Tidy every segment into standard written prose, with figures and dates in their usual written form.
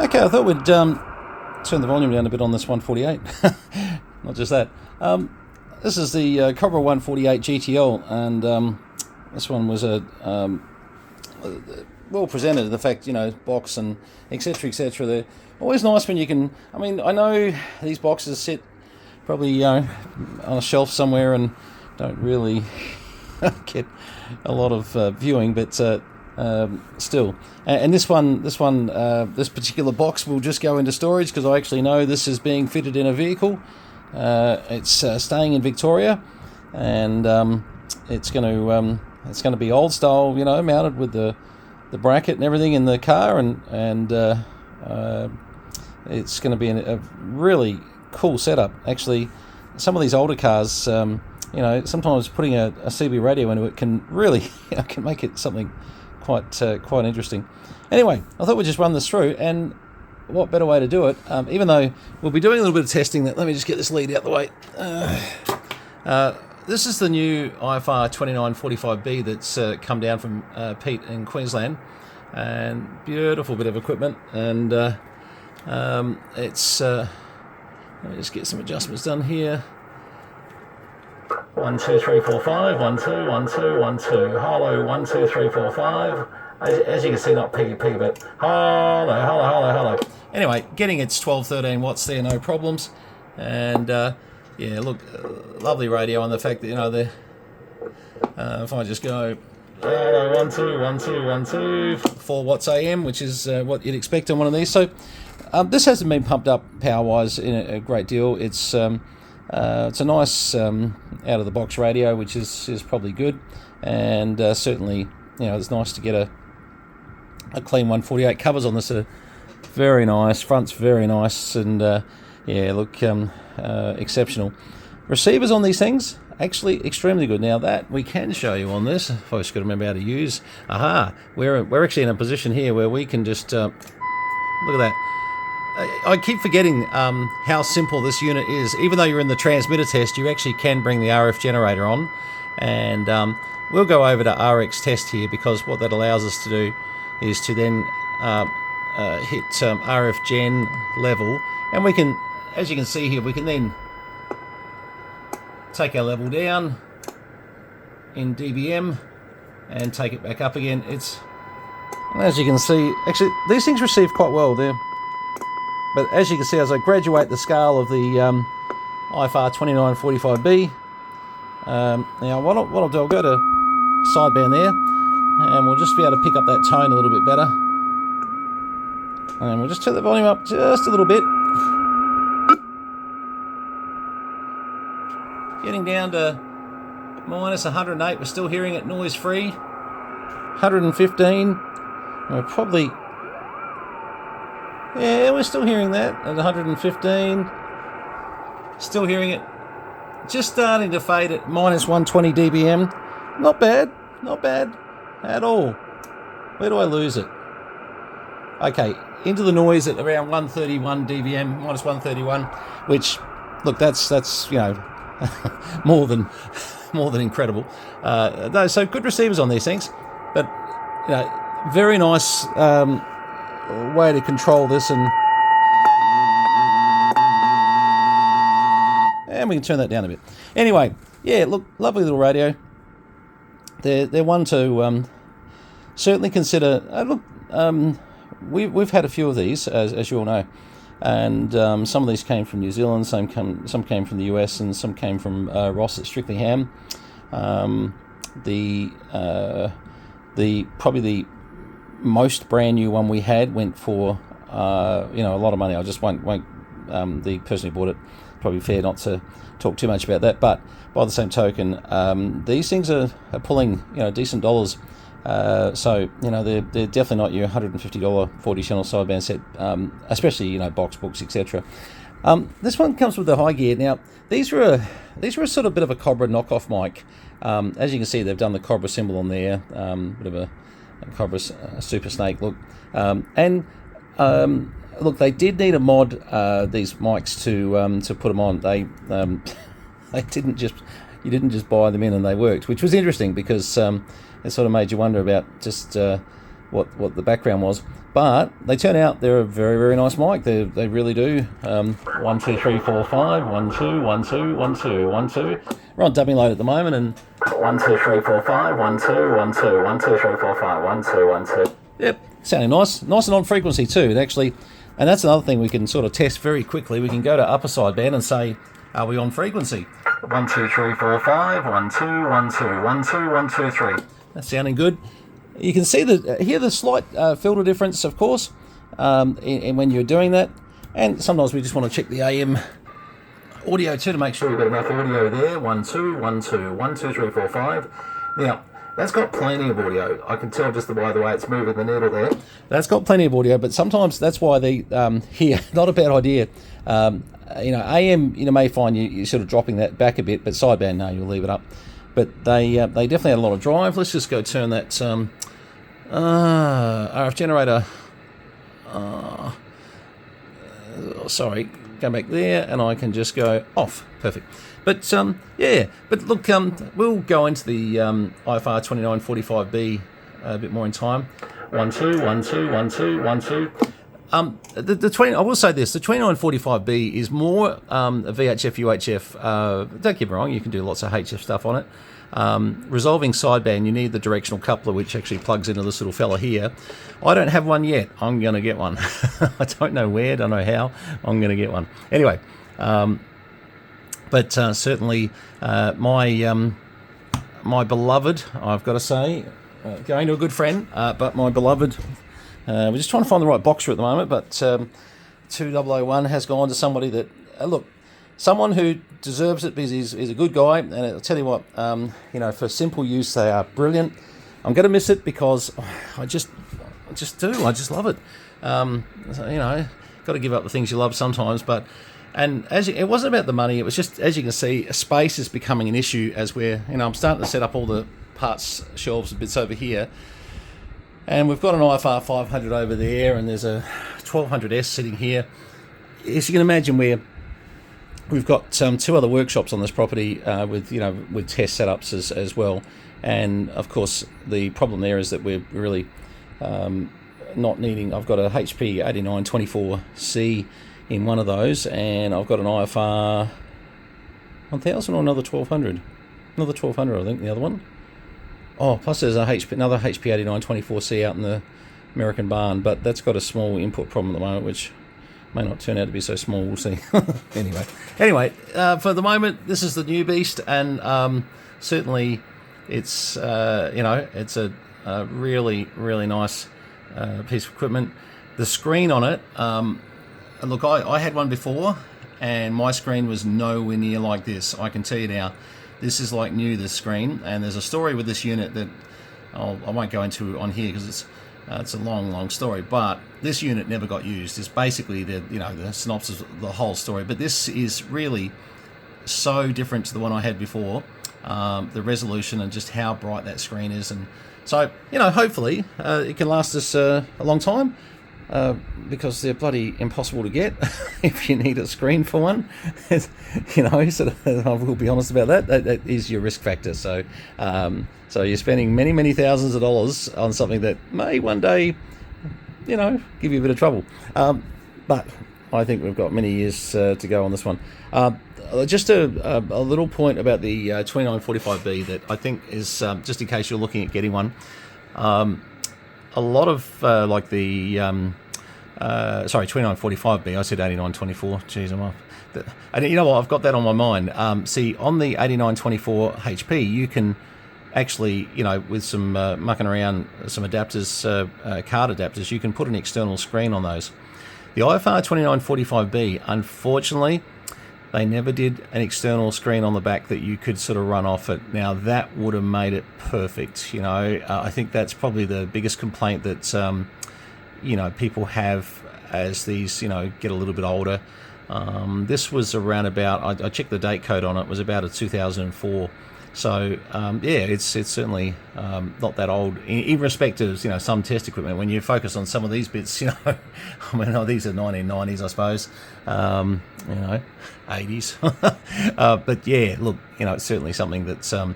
Okay, I thought we'd turn the volume down a bit on this 148. Not just that. This is the Cobra 148 GTL, and this one was a well presented. The fact, box and etc. etc. They're always nice when you can. I mean, I know these boxes sit probably on a shelf somewhere and don't really get a lot of viewing, but still. And this particular box will just go into storage because I actually know this is being fitted in a vehicle. It's staying in Victoria, and it's going to be old style, mounted with the bracket and everything in the car, and it's going to be a really cool setup. Actually, some of these older cars, sometimes putting a CB radio into it can really can make it something quite interesting. Anyway, I thought we'd just run this through, and what better way to do it? Even though we'll be doing a little bit of testing. Let me just get this lead out the way. This is the new IFR2945B that's come down from Pete in Queensland, and beautiful bit of equipment. And it's let me just get some adjustments done here. 1 2 3 4 5 1 2 1 2 1 2 hello 1 2 3 4 5. As you can see, not PGP, but hello. Anyway, getting its 12-13 watts there, no problems. And yeah, look, lovely radio, and the fact that if I just go 1 2 1 2 1 2 4 watts AM, which is what you'd expect on one of these. So this hasn't been pumped up power-wise in a great deal. It's a nice out of the box radio, which is probably good, and certainly it's nice to get a clean 148. Covers on this are very nice, front's very nice, and yeah, look, exceptional. Receivers on these things actually extremely good. Now that we can show you on this, if I just got to remember how to use. We're actually in a position here where we can just look at that. I keep forgetting how simple this unit is. Even though you're in the transmitter test, you actually can bring the RF generator on, and we'll go over to RX test here, because what that allows us to do is to then hit RF gen level, and we can, as you can see here, we can then take our level down in dBm and take it back up again. And as you can see, actually these things receive quite well there. But as you can see, as I graduate the scale of the IFR2945B, now what I'll do, I'll go to sideband there, and we'll just be able to pick up that tone a little bit better. And we'll just turn the volume up just a little bit. Getting down to minus 108, we're still hearing it noise free. 115, we're probably... Yeah, we're still hearing that at 115. Still hearing it. Just starting to fade at minus 120 dBm. Not bad at all. Where do I lose it? Okay, into the noise at around 131 dBm, minus 131, which, look, that's more than incredible. So good receivers on these things, but very nice way to control this, and we can turn that down a bit. Anyway, yeah, look, lovely little radio. They're one to certainly consider. We've had a few of these, as you all know, and some of these came from New Zealand, some came from the US, and some came from Ross at Strictly Ham. Probably the most brand new one we had went for a lot of money. I just won't the person who bought it, probably fair not to talk too much about that, but by the same token, these things are pulling decent dollars. So they're definitely not your $150 40 channel sideband set, especially box books, etc. This one comes with the high gear. Now these were a sort of bit of a Cobra knockoff mic. As you can see, they've done the Cobra symbol on there, bit of a Cobra super snake look, and look, they did need a mod, these mics, to put them on. They didn't just, you didn't just buy them in and they worked, which was interesting, because it sort of made you wonder about just what the background was. But they turn out they're a very, very nice mic. They really do. 1, 2, 3, 4, 5. 1, 2, 1, 2, 1, 2, 1, 2. We're on dubbing load at the moment, and 1, 2, 3, 4, 5. 1, 2, 1, 2. 1, 2, 3, 4, 5. 1, 2, 1, 2. Yep, sounding nice. Nice and on frequency too. It actually, and that's another thing we can sort of test very quickly. We can go to upper sideband and say, are we on frequency? 1, 2, 3, 4, 5. 1, 2, 1, 2. 1, 2, 1, 2, 3. That's sounding good. You can see hear the slight filter difference, of course, and when you're doing that. And sometimes we just want to check the AM audio too to make sure we've got enough audio there. 1, 2, 1, 2, 1, 2, 3, 4, 5. Now, that's got plenty of audio. I can tell just by the way it's moving the needle there. That's got plenty of audio, but sometimes that's why they hear. Not a bad idea. AM, may find you sort of dropping that back a bit, but sideband, no, you'll leave it up. But they definitely had a lot of drive. Let's just go turn that RF generator. Sorry, go back there, and I can just go off. Perfect. But yeah. But look, we'll go into the IFR2945B a bit more in time. 1, 2, 1, 2, 1, 2, 1, 2. The 20. I will say this: the 2945B is more a VHF UHF. Don't get me wrong; you can do lots of HF stuff on it. Resolving sideband, you need the directional coupler, which actually plugs into this little fella here. I don't have one yet. I'm going to get one. I don't know where, don't know how. I'm going to get one. Anyway, but certainly my beloved, I've got to say, going to a good friend, but my beloved. We're just trying to find the right boxer at the moment, but 2001 has gone to somebody that, look, someone who deserves it because he's a good guy, and I'll tell you what, for simple use, they are brilliant. I'm going to miss it because I just do. I just love it. Got to give up the things you love sometimes, but. And it wasn't about the money. It was just, as you can see, space is becoming an issue as I'm starting to set up all the parts shelves and bits over here. And we've got an IFR 500 over there, and there's a 1200S sitting here. As you can imagine, we've got 2 other workshops on this property with test setups as well. And of course, the problem there is that we're really not needing. I've got a HP 8924C in one of those, and I've got an IFR 1000 or another 1200. Another 1200, I think, the other one. Oh, plus there's another HP 8924C out in the American barn, but that's got a small input problem at the moment, which may not turn out to be so small. We'll see. Anyway, for the moment, this is the new beast, and certainly it's it's a really, really nice piece of equipment. The screen on it, look, I had one before, and my screen was nowhere near like this. I can tell you now. This is like new, this screen, and there's a story with this unit that I won't go into on here because it's a long story. But this unit never got used. It's basically the synopsis of the whole story. But this is really so different to the one I had before. The resolution and just how bright that screen is, and so hopefully it can last us a long time. Because they're bloody impossible to get if you need a screen for one. I will be honest about that. That is your risk factor. So you're spending many thousands of dollars on something that may one day, give you a bit of trouble. But I think we've got many years to go on this one. Just a little point about the 2945B that I think is, just in case you're looking at getting one, a lot of like the 2945B. I said 8924. Jeez, I'm off. And you know what? I've got that on my mind. See, on the 8924 HP, you can actually, with some mucking around, some adapters, card adapters, you can put an external screen on those. The IFR 2945B, unfortunately, they never did an external screen on the back that you could sort of run off it. Now, that would have made it perfect. I think that's probably the biggest complaint that, people have as these, get a little bit older. This was around about, I checked the date code on it, was about a 2004. So, it's certainly not that old in respect of, some test equipment. When you focus on some of these bits, these are 1990s, I suppose, 80s. But yeah, look, it's certainly something that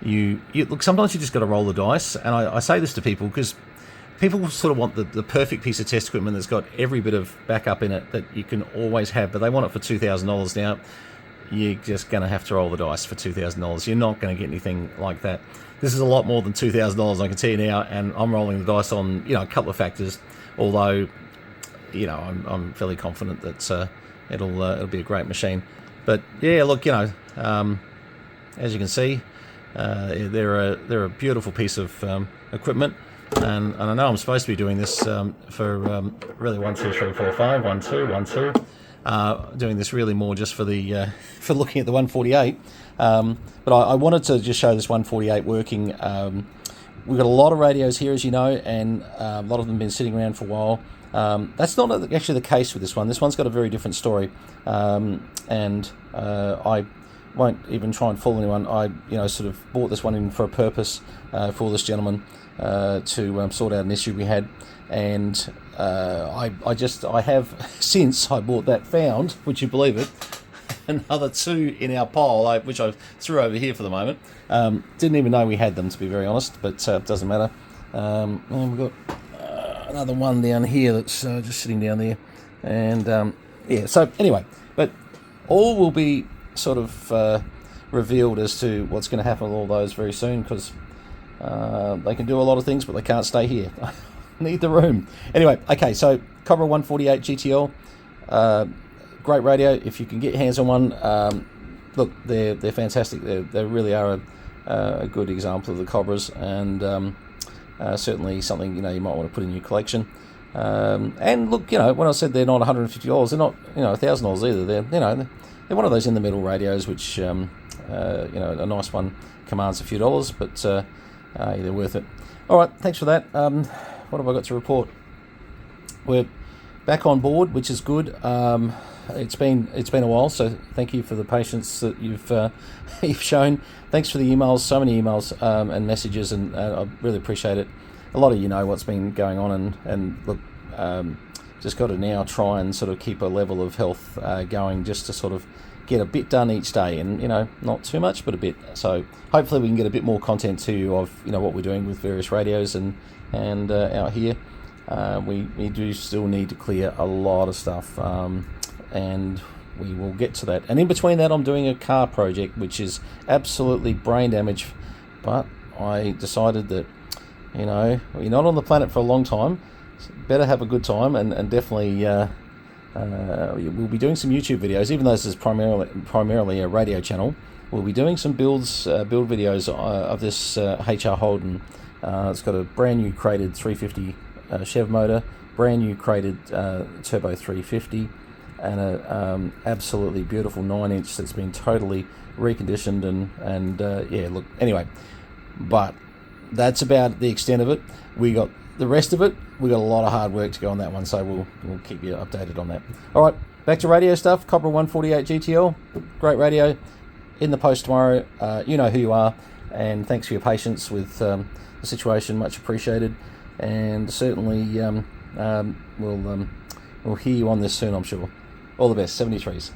you look, sometimes you just got to roll the dice. And I say this to people because people sort of want the perfect piece of test equipment that's got every bit of backup in it that you can always have, but they want it for $2,000 now. You're just going to have to roll the dice for $2,000. You're not going to get anything like that. This is a lot more than $2,000, I can tell you now, and I'm rolling the dice on, you know, a couple of factors, although, you know, I'm fairly confident that it'll be a great machine. But yeah, look, you know, as you can see, they're a beautiful piece of equipment, and I know I'm supposed to be doing this for really 1, 2, 3, 4, 5, 1, 2, 1, 2. Doing this really more just for the for looking at the 148, but I wanted to just show this 148 working. We've got a lot of radios here, as you know, and a lot of them have been sitting around for a while. That's not actually the case with this one. This one's got a very different story, and I won't even try and fool anyone. I, you know, sort of bought this one in for a purpose for this gentleman to sort out an issue we had, and I have, since I bought that, found, would you believe it, another 2 in our pile, which I threw over here for the moment. Didn't even know we had them, to be very honest, but it doesn't matter. And we've got another one down here that's just sitting down there, and yeah, so anyway, but all will be sort of revealed as to what's going to happen with all those very soon, because they can do a lot of things, but they can't stay here. Need the room. Anyway, okay, so Cobra 148 GTL, great radio. If you can get your hands on one, look, they're fantastic. They really are a good example of the Cobras, and certainly something, you know, you might want to put in your collection. And look, you know, when I said they're not $150, they're not, you know, $1,000 either. They're, you know, they're one of those in the middle radios, which you know, a nice one commands a few dollars, but they're worth it. All right, thanks for that. What have I got to report? We're back on board, which is good. It's been a while, so thank you for the patience that you've shown. Thanks for the emails, so many emails and messages, and I really appreciate it. A lot of you know what's been going on, and look, just got to now try and sort of keep a level of health going, just to sort of get a bit done each day, and, you know, not too much, but a bit. So hopefully we can get a bit more content to you of, you know, what we're doing with various radios and out here. We do still need to clear a lot of stuff, and we will get to that. And in between that, I'm doing a car project, which is absolutely brain damage, but I decided that, you know, you're not on the planet for a long time, so better have a good time, and definitely we'll be doing some YouTube videos, even though this is primarily a radio channel. We'll be doing some build videos of this HR Holden. It's got a brand new crated 350 Chev motor, brand new crated turbo 350, and a absolutely beautiful 9-inch that's been totally reconditioned, and yeah, look, anyway, but that's about the extent of it. We got the rest of it. We got a lot of hard work to go on that one, so we'll keep you updated on that. All right, back to radio stuff. Cobra 148 GTL, great radio. In the post tomorrow. You know who you are, and thanks for your patience with the situation. Much appreciated, and certainly we'll hear you on this soon, I'm sure. All the best. 73s.